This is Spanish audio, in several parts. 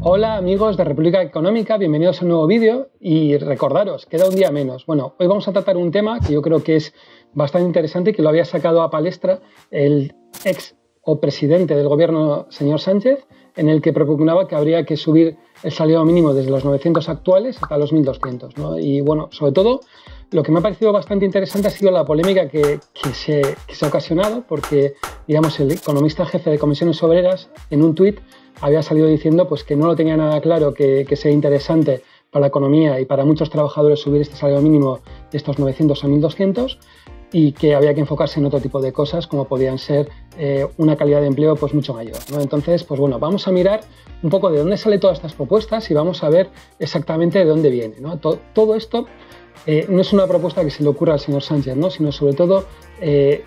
Hola amigos de República Económica, bienvenidos a un nuevo vídeo y recordaros, queda un día menos. Bueno, hoy vamos a tratar un tema que yo creo que es bastante interesante y que lo había sacado a palestra el ex o presidente del gobierno, señor Sánchez, en el que propugnaba que habría que subir el salario mínimo desde los 900 actuales hasta los 1.200, ¿no? Y bueno, sobre todo, lo que me ha parecido bastante interesante ha sido la polémica que se ha ocasionado, porque, digamos, el economista jefe de Comisiones Obreras, en un tuit, había salido diciendo pues, que no lo tenía nada claro que sea interesante para la economía y para muchos trabajadores subir este salario mínimo de estos 900 a 1.200 y que había que enfocarse en otro tipo de cosas como podían ser una calidad de empleo pues, mucho mayor, ¿no? Entonces, pues bueno, vamos a mirar un poco de dónde salen todas estas propuestas y vamos a ver exactamente de dónde viene, ¿no? Todo esto no es una propuesta que se le ocurra al señor Sánchez, ¿no? Sino sobre todo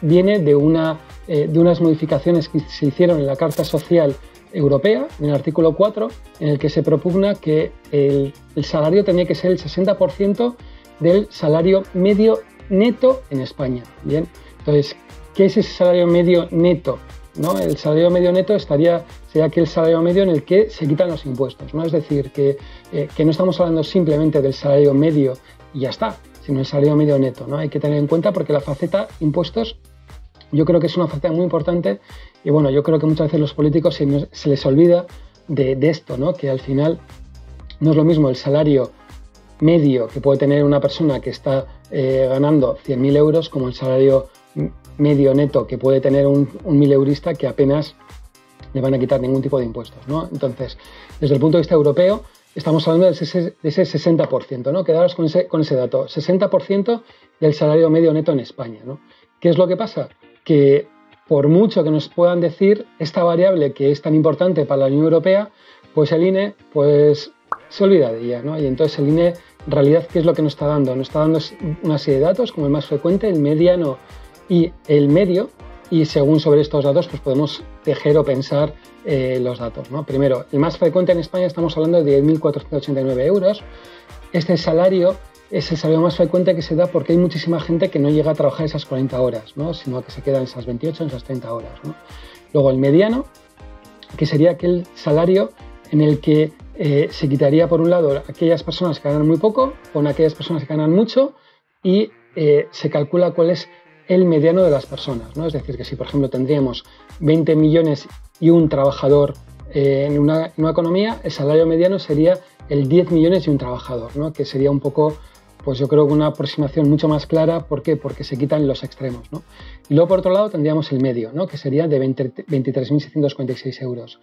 viene de unas modificaciones que se hicieron en la Carta Social Europea, en el artículo 4, en el que se propugna que el salario tenía que ser el 60% del salario medio neto en España. Bien, entonces, ¿qué es ese salario medio neto? ¿No? El salario medio neto sería aquel salario medio en el que se quitan los impuestos, ¿no? Es decir, que no estamos hablando simplemente del salario medio y ya está, sino el salario medio neto, ¿no? Hay que tener en cuenta porque la faceta impuestos yo creo que es una faceta muy importante y bueno, yo creo que muchas veces los políticos se les olvida de esto, ¿no? Que al final no es lo mismo el salario medio que puede tener una persona que está ganando 100.000 euros como el salario medio neto que puede tener un mileurista que apenas le van a quitar ningún tipo de impuestos, ¿no? Entonces, desde el punto de vista europeo, estamos hablando de ese 60%, ¿no? Quedaros con ese dato, 60% del salario medio neto en España, ¿no? ¿Qué es lo que pasa? Que por mucho que nos puedan decir esta variable que es tan importante para la Unión Europea, pues el INE pues, se olvida de ella, ¿no? Y entonces el INE, en realidad, ¿qué es lo que nos está dando? Nos está dando una serie de datos, como el más frecuente, el mediano y el medio, y según sobre estos datos pues podemos tejer o pensar los datos, ¿no? Primero, el más frecuente en España estamos hablando de 10.489 euros. Este salario es el salario más frecuente que se da porque hay muchísima gente que no llega a trabajar esas 40 horas, ¿no? Sino que se queda en esas 28, en esas 30 horas, ¿no? Luego el mediano, que sería aquel salario en el que se quitaría por un lado aquellas personas que ganan muy poco con aquellas personas que ganan mucho y se calcula cuál es el mediano de las personas, ¿no? Es decir, que si por ejemplo tendríamos 20 millones y un trabajador en una economía, el salario mediano sería el 10 millones y un trabajador, ¿no? Que sería un poco, pues yo creo que una aproximación mucho más clara. ¿Por qué? Porque se quitan los extremos, ¿no? Y luego por otro lado tendríamos el medio, ¿no? Que sería de 23.646 euros.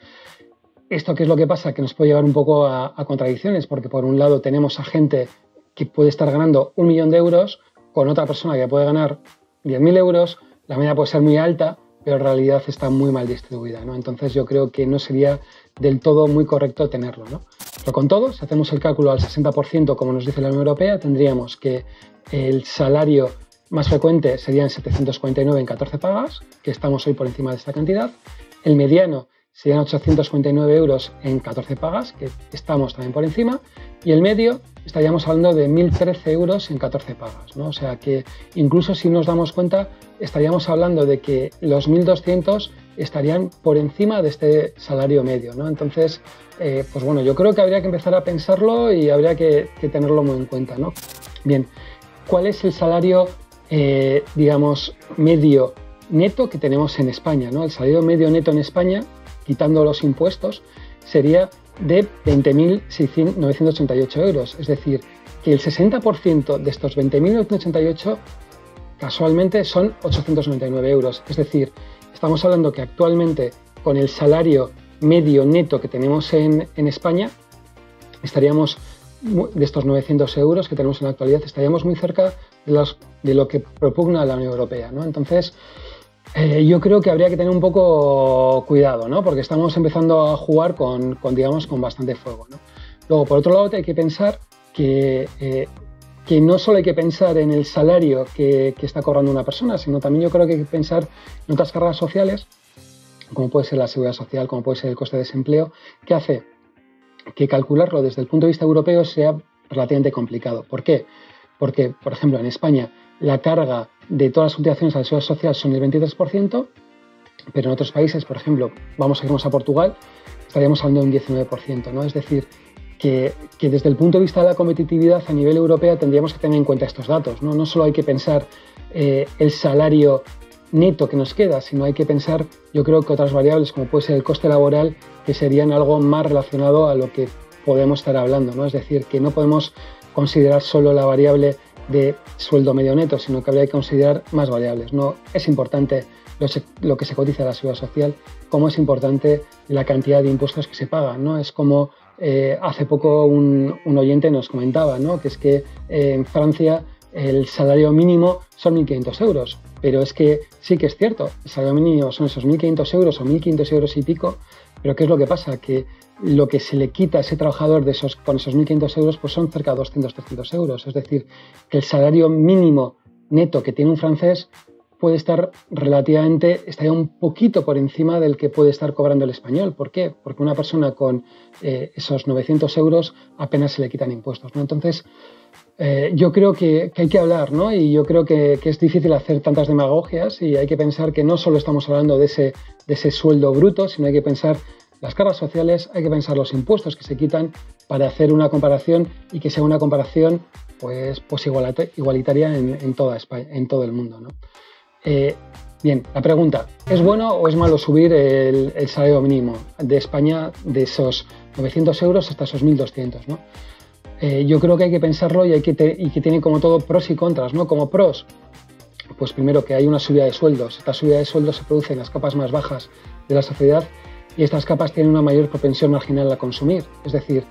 ¿Esto qué es lo que pasa? Que nos puede llevar un poco a contradicciones, porque por un lado tenemos a gente que puede estar ganando 1 millón de euros con otra persona que puede ganar 10.000 euros, la media puede ser muy alta, pero en realidad está muy mal distribuida, ¿no? Entonces yo creo que no sería del todo muy correcto tenerlo, ¿no? Pero con todo, si hacemos el cálculo al 60%, como nos dice la Unión Europea, tendríamos que el salario más frecuente serían 749 en 14 pagas, que estamos hoy por encima de esta cantidad. El mediano serían 849 euros en 14 pagas, que estamos también por encima, y el medio estaríamos hablando de 1.013 euros en 14 pagas, ¿no? O sea que incluso si nos damos cuenta, estaríamos hablando de que los 1.200 estarían por encima de este salario medio, ¿no? Entonces, pues bueno, yo creo que habría que empezar a pensarlo y habría que tenerlo muy en cuenta, ¿no? Bien, ¿cuál es el salario, digamos, medio neto que tenemos en España, ¿no? El salario medio neto en España, quitando los impuestos, sería de 20.988 euros. Es decir, que el 60% de estos 20.988 casualmente son 899 euros. Es decir, estamos hablando que actualmente con el salario medio neto que tenemos en España, estaríamos, de estos 900 euros que tenemos en la actualidad, estaríamos muy cerca de lo que propugna la Unión Europea, ¿no? Entonces, yo creo que habría que tener un poco cuidado, ¿no? Porque estamos empezando a jugar digamos, con bastante fuego, ¿no? Luego, por otro lado, hay que pensar que no solo hay que pensar en el salario que está cobrando una persona, sino también yo creo que hay que pensar en otras cargas sociales, como puede ser la seguridad social, como puede ser el coste de desempleo, que hace que calcularlo desde el punto de vista europeo sea relativamente complicado. ¿Por qué? Porque, por ejemplo, en España la carga de todas las cotizaciones a la seguridad social son el 23%, pero en otros países, por ejemplo, vamos a irnos a Portugal, estaríamos hablando de un 19%, ¿no? Es decir, que desde el punto de vista de la competitividad a nivel europeo tendríamos que tener en cuenta estos datos, ¿no? No solo hay que pensar el salario neto que nos queda, sino hay que pensar, yo creo que otras variables como puede ser el coste laboral, que serían algo más relacionado a lo que podemos estar hablando, ¿no? Es decir, que no podemos considerar solo la variable de sueldo medio neto, sino que habría que considerar más variables, ¿no? Es importante lo que se cotiza a la seguridad social, como es importante la cantidad de impuestos que se pagan, ¿no? Es como hace poco un oyente nos comentaba, ¿no? Que es que en Francia el salario mínimo son 1.500 euros, pero es que sí que es cierto, el salario mínimo son esos 1.500 euros o 1.500 euros y pico, pero ¿qué es lo que pasa? Que lo que se le quita a ese trabajador con esos 1.500 euros pues son cerca de 200-300 euros, es decir, que el salario mínimo neto que tiene un francés puede estar estaría un poquito por encima del que puede estar cobrando el español. ¿Por qué? Porque una persona con esos 900 euros apenas se le quitan impuestos, ¿no? Entonces, yo creo que hay que hablar, ¿no? Y yo creo que es difícil hacer tantas demagogias y hay que pensar que no solo estamos hablando de ese sueldo bruto, sino hay que pensar las cargas sociales, hay que pensar los impuestos que se quitan para hacer una comparación y que sea una comparación pues igualitaria en toda España, en todo el mundo, ¿no? Bien, la pregunta, ¿es bueno o es malo subir el salario mínimo de España de esos 900 euros hasta esos 1.200, ¿no? Yo creo que hay que pensarlo y que tiene como todo pros y contras, ¿no? Como pros, pues primero que hay una subida de sueldos. Esta subida de sueldos se produce en las capas más bajas de la sociedad y estas capas tienen una mayor propensión marginal a consumir. Es decir,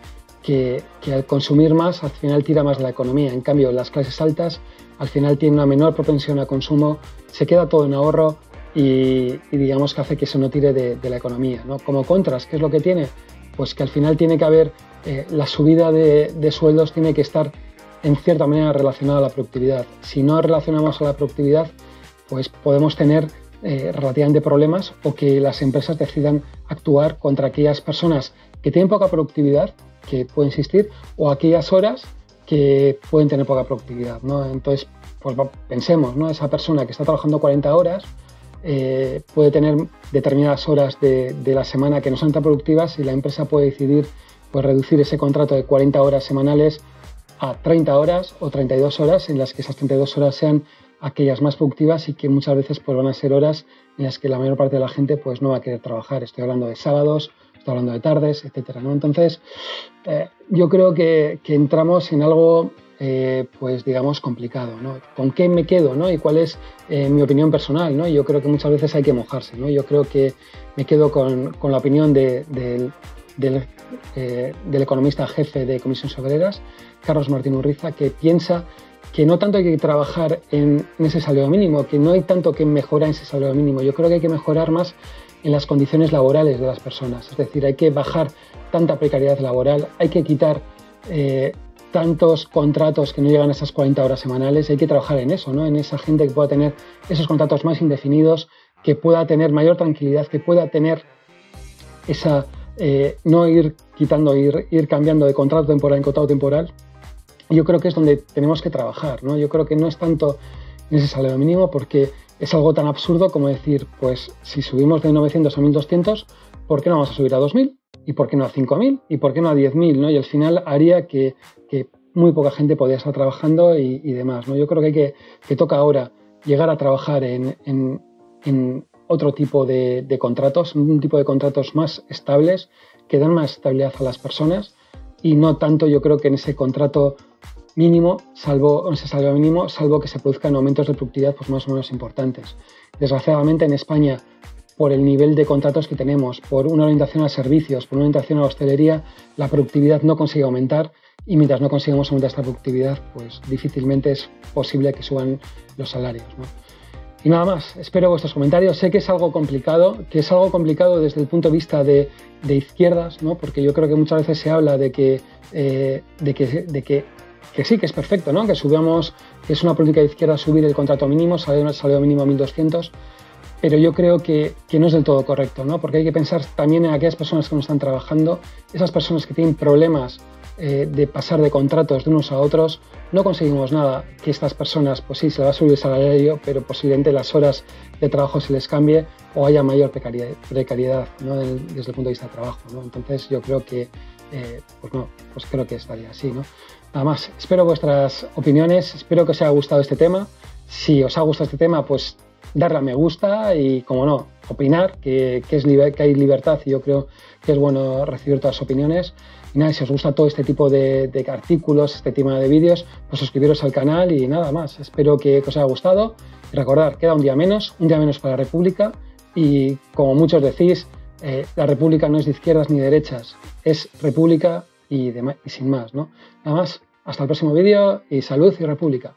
que al consumir más, al final tira más de la economía. En cambio, las clases altas, al final tienen una menor propensión a consumo, se queda todo en ahorro y digamos que hace que eso no tire de la economía, ¿no? Como contras, ¿qué es lo que tiene? Pues que al final tiene que haber, la subida de sueldos tiene que estar en cierta manera relacionada a la productividad. Si no relacionamos a la productividad, pues podemos tener relativamente problemas o que las empresas decidan actuar contra aquellas personas que tienen poca productividad, que puede existir, o aquellas horas que pueden tener poca productividad, ¿no? Entonces, pues pensemos, ¿no? Esa persona que está trabajando 40 horas puede tener determinadas horas de la semana que no son tan productivas y la empresa puede decidir pues, reducir ese contrato de 40 horas semanales a 30 horas o 32 horas, en las que esas 32 horas sean aquellas más productivas y que muchas veces pues, van a ser horas en las que la mayor parte de la gente pues, no va a querer trabajar. Estoy hablando de sábados, estoy hablando de tardes, etcétera, ¿no? Entonces, yo creo que entramos en algo, pues digamos, complicado, ¿no? ¿Con qué me quedo, ¿no? Y cuál es mi opinión personal, ¿no? Yo creo que muchas veces hay que mojarse, ¿no? Yo creo que me quedo con la opinión del economista jefe de Comisiones Obreras, Carlos Martín Urriza, que piensa que no tanto hay que trabajar en ese salario mínimo, que no hay tanto que mejorar en ese salario mínimo. Yo creo que hay que mejorar más en las condiciones laborales de las personas. Es decir, hay que bajar tanta precariedad laboral, hay que quitar tantos contratos que no llegan a esas 40 horas semanales, hay que trabajar en eso, ¿no? En esa gente que pueda tener esos contratos más indefinidos, que pueda tener mayor tranquilidad, que pueda tener esa, no ir quitando, ir cambiando de contrato temporal en contrato temporal. Yo creo que es donde tenemos que trabajar, ¿no? Yo creo que no es tanto en ese salario mínimo porque es algo tan absurdo como decir, pues si subimos de 900 a 1.200, ¿por qué no vamos a subir a 2.000? ¿Y por qué no a 5.000? ¿Y por qué no a 10.000? ¿No? Y al final haría que muy poca gente podía estar trabajando y demás, ¿no? Yo creo que toca ahora llegar a trabajar en otro tipo de contratos, un tipo de contratos más estables, que dan más estabilidad a las personas y no tanto yo creo que en ese contrato mínimo, salvo que se produzcan aumentos de productividad pues más o menos importantes. Desgraciadamente en España, por el nivel de contratos que tenemos, por una orientación a servicios, por una orientación a la hostelería, la productividad no consigue aumentar y mientras no consigamos aumentar esta productividad, pues difícilmente es posible que suban los salarios, ¿no? Y nada más, espero vuestros comentarios. Sé que es algo complicado, desde el punto de vista de izquierdas, ¿no? Porque yo creo que muchas veces se habla de que sí, que es perfecto, ¿no? Que subamos, que es una política de izquierda subir el contrato mínimo, salario mínimo a 1.200, pero yo creo que no es del todo correcto, ¿no? Porque hay que pensar también en aquellas personas que no están trabajando, esas personas que tienen problemas de pasar de contratos de unos a otros, no conseguimos nada. Que estas personas, pues sí, se les va a subir el salario, pero posiblemente las horas de trabajo se les cambie o haya mayor precariedad, ¿no? Desde el punto de vista de trabajo, ¿no? Entonces yo creo que, pues creo que estaría así, ¿no? Nada más, espero vuestras opiniones, espero que os haya gustado este tema. Si os ha gustado este tema, pues darle a me gusta y, como no, opinar, que hay libertad, y yo creo que es bueno recibir todas las opiniones. Y nada, si os gusta todo este tipo de artículos, este tipo de vídeos, pues suscribiros al canal y nada más. Espero que os haya gustado. Y recordad, queda un día menos para la República, y como muchos decís, la República no es de izquierdas ni de derechas, es República y sin más, ¿no? Nada más, hasta el próximo vídeo y salud y República.